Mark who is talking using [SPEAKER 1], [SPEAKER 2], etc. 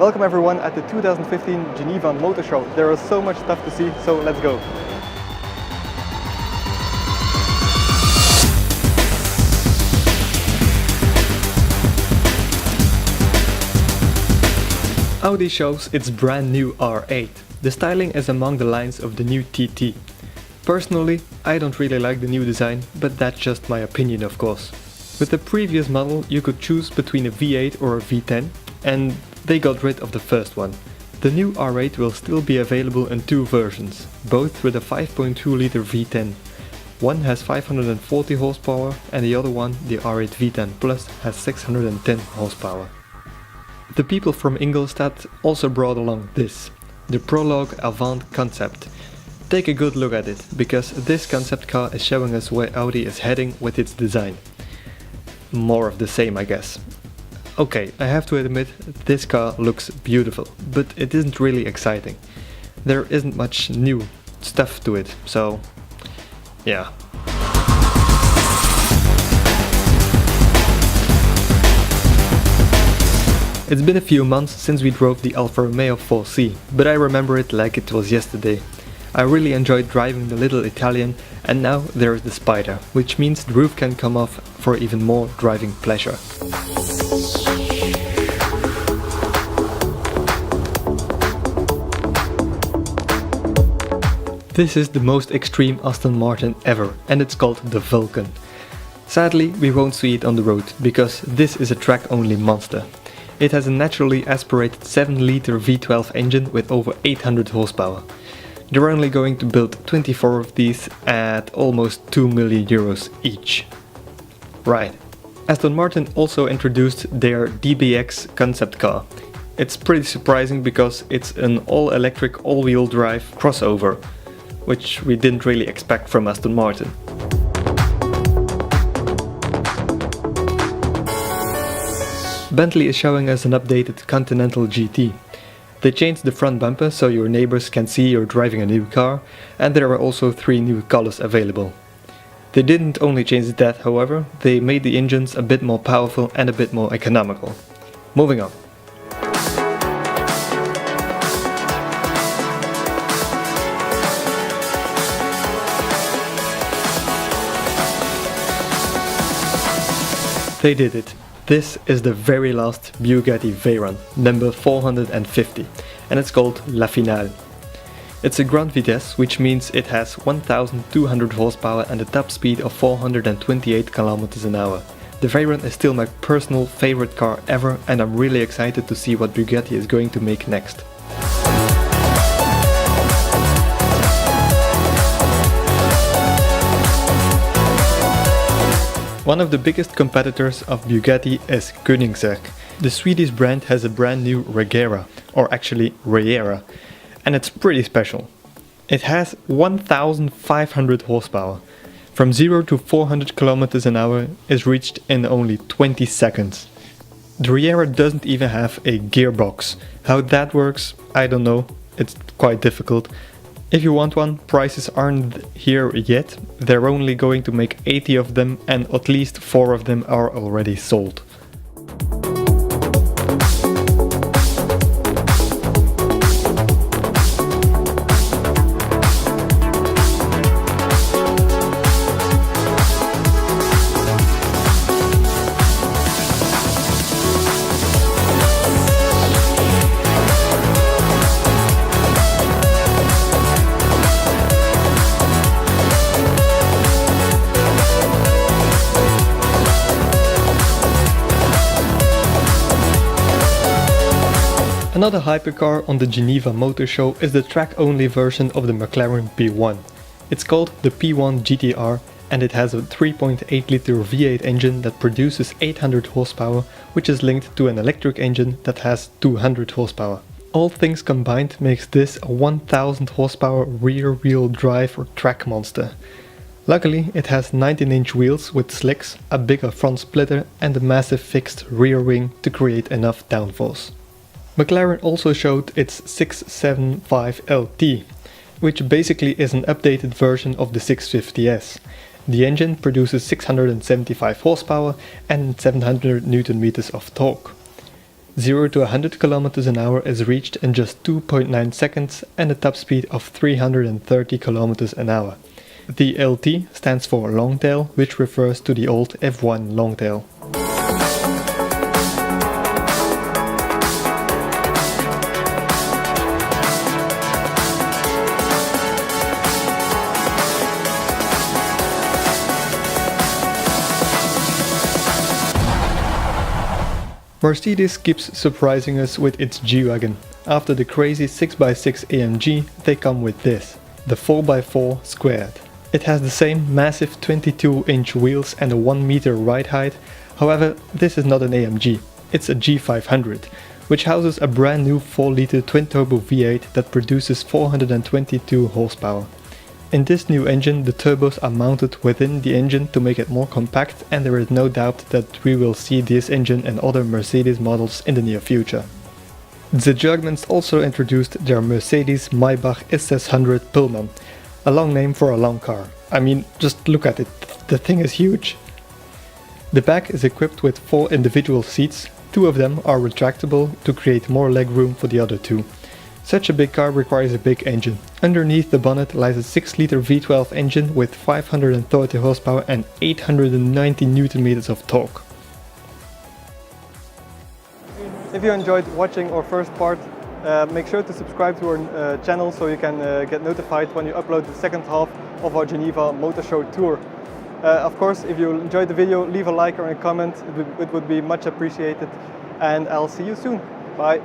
[SPEAKER 1] Welcome everyone at the 2015 Geneva Motorshow. There is so much stuff to see, so let's go. Audi shows its brand new R8. The styling is among the lines of the new TT. Personally, I don't really like the new design, but that's just my opinion of course. With the previous model you could choose between a V8 or a V10, and they got rid of the first one. The new R8 will still be available in two versions, both with a 5.2 liter V10. One has 540 horsepower and the other one, the R8 V10 Plus, has 610 horsepower. The people from Ingolstadt also brought along this, the Prologue Avant concept. Take a good look at it, because this concept car is showing us where Audi is heading with its design. More of the same, I guess. Okay, I have to admit, this car looks beautiful, but it isn't really exciting. There isn't much new stuff to it, so yeah. It's been a few months since we drove the Alfa Romeo 4C, but I remember it like it was yesterday. I really enjoyed driving the little Italian, and now there is the Spider, which means the roof can come off for even more driving pleasure. This is the most extreme Aston Martin ever, and it's called the Vulcan. Sadly, we won't see it on the road, because this is a track-only monster. It has a naturally aspirated 7-liter V12 engine with over 800 horsepower. They're only going to build 24 of these at almost 2 million euros each. Right. Aston Martin also introduced their DBX concept car. It's pretty surprising because it's an all-electric all-wheel drive crossover, which we didn't really expect from Aston Martin. Bentley is showing us an updated Continental GT. They changed the front bumper so your neighbors can see you're driving a new car, and there are also 3 new colors available. They didn't only change that, however, they made the engines a bit more powerful and a bit more economical. Moving on. They did it. This is the very last Bugatti Veyron, number 450, and it's called La Finale. It's a Grand Vitesse, which means it has 1200 horsepower and a top speed of 428 km an hour. The Veyron is still my personal favorite car ever, and I'm really excited to see what Bugatti is going to make next. One of the biggest competitors of Bugatti is Koenigsegg. The Swedish brand has a brand new Regera, or actually Riera, and it's pretty special. It has 1500 horsepower. From 0 to 400 km an hour is reached in only 20 seconds. The Riera doesn't even have a gearbox. How that works, I don't know, it's quite difficult. If you want one, prices aren't here yet. They're only going to make 80 of them, and at least 4 of them are already sold. Another hypercar on the Geneva Motorshow is the track-only version of the McLaren P1. It's called the P1 GTR, and it has a 3.8 liter V8 engine that produces 800 horsepower, which is linked to an electric engine that has 200 horsepower. All things combined makes this a 1000 horsepower rear-wheel drive or track monster. Luckily, it has 19-inch wheels with slicks, a bigger front splitter and a massive fixed rear wing to create enough downforce. McLaren also showed its 675LT, which basically is an updated version of the 650S. The engine produces 675 horsepower and 700 Nm of torque. 0 to 100 km an hour is reached in just 2.9 seconds and a top speed of 330 km an hour. The LT stands for Longtail, which refers to the old F1 Longtail. Mercedes keeps surprising us with its G-Wagon. After the crazy 6x6 AMG, they come with this, the 4x4 Squared. It has the same massive 22-inch wheels and a 1 meter ride height. However, this is not an AMG, it's a G500, which houses a brand new 4-liter twin-turbo V8 that produces 422 horsepower. In this new engine, the turbos are mounted within the engine to make it more compact, and there is no doubt that we will see this engine in other Mercedes models in the near future. The Germans also introduced their Mercedes Maybach SS100 Pullman, a long name for a long car. I mean, just look at it, the thing is huge. The back is equipped with 4 individual seats, 2 of them are retractable to create more legroom for the other 2. Such a big car requires a big engine. Underneath the bonnet lies a 6-liter V12 engine with 530 horsepower and 890 Nm of torque. If you enjoyed watching our first part, make sure to subscribe to our channel so you can get notified when you upload the second half of our Geneva Motorshow tour. Of course, if you enjoyed the video, leave a like or a comment, it would be much appreciated, and I'll see you soon. Bye!